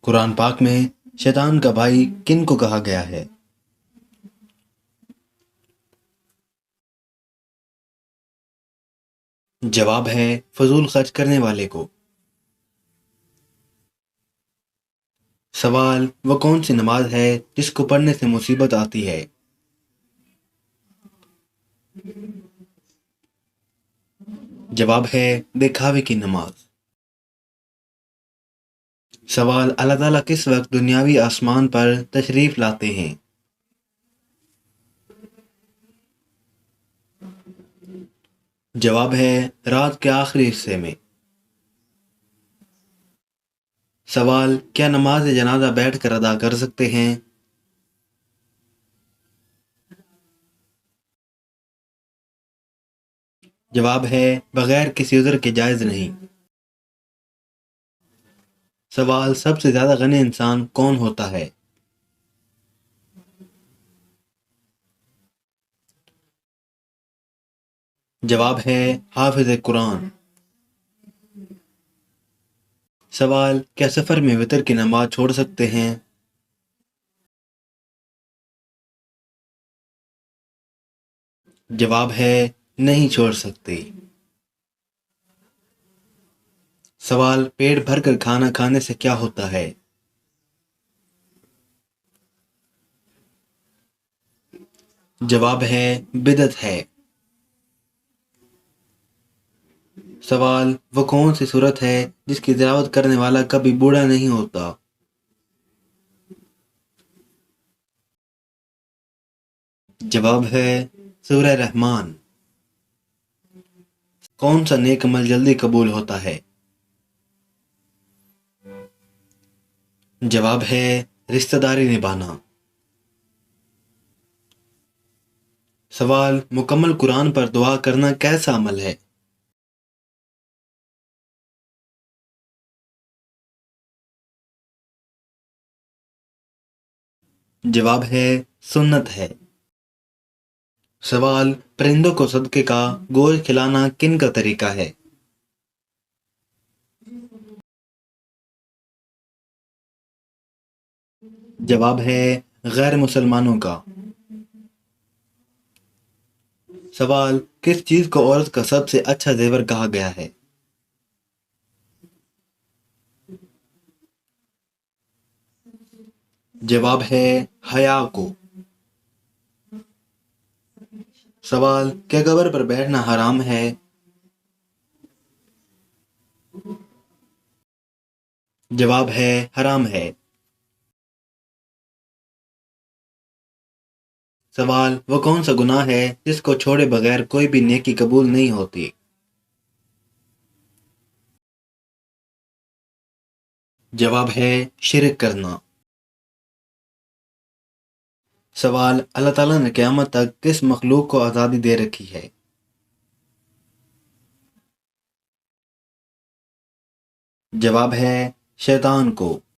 قرآن پاک میں شیطان کا بھائی کن کو کہا گیا ہے؟ جواب ہے فضول خرچ کرنے والے کو۔ سوال وہ کون سی نماز ہے جس کو پڑھنے سے مصیبت آتی ہے؟ جواب ہے دکھاوے کی نماز۔ سوال اللہ تعالیٰ کس وقت دنیاوی آسمان پر تشریف لاتے ہیں؟ جواب ہے رات کے آخری حصے میں۔ سوال کیا نماز جنازہ بیٹھ کر ادا کر سکتے ہیں؟ جواب ہے بغیر کسی عذر کے جائز نہیں۔ سوال سب سے زیادہ غنی انسان کون ہوتا ہے؟ جواب ہے حافظ قرآن۔ سوال کیا سفر میں وتر کی نماز چھوڑ سکتے ہیں؟ جواب ہے نہیں چھوڑ سکتے۔ سوال پیٹ بھر کر کھانا کھانے سے کیا ہوتا ہے؟ جواب ہے بدعت ہے۔ سوال وہ کون سی صورت ہے جس کی تلاوت کرنے والا کبھی بوڑھا نہیں ہوتا؟ جواب ہے سورہ رحمان۔ کون سا نیک عمل جلدی قبول ہوتا ہے؟ جواب ہے رشتہ داری نبھانا۔ سوال مکمل قرآن پر دعا کرنا کیسا عمل ہے؟ جواب ہے سنت ہے۔ سوال پرندوں کو صدقے کا گوشت کھلانا کن کا طریقہ ہے؟ جواب ہے غیر مسلمانوں کا۔ سوال کس چیز کو عورت کا سب سے اچھا زیور کہا گیا ہے؟ جواب ہے حیا کو۔ سوال کیا قبر پر بیٹھنا حرام ہے؟ جواب ہے حرام ہے۔ سوال وہ کون سا گناہ ہے جس کو چھوڑے بغیر کوئی بھی نیکی قبول نہیں ہوتی؟ جواب ہے شرک کرنا۔ سوال اللہ تعالیٰ نے قیامت تک کس مخلوق کو آزادی دے رکھی ہے؟ جواب ہے شیطان کو۔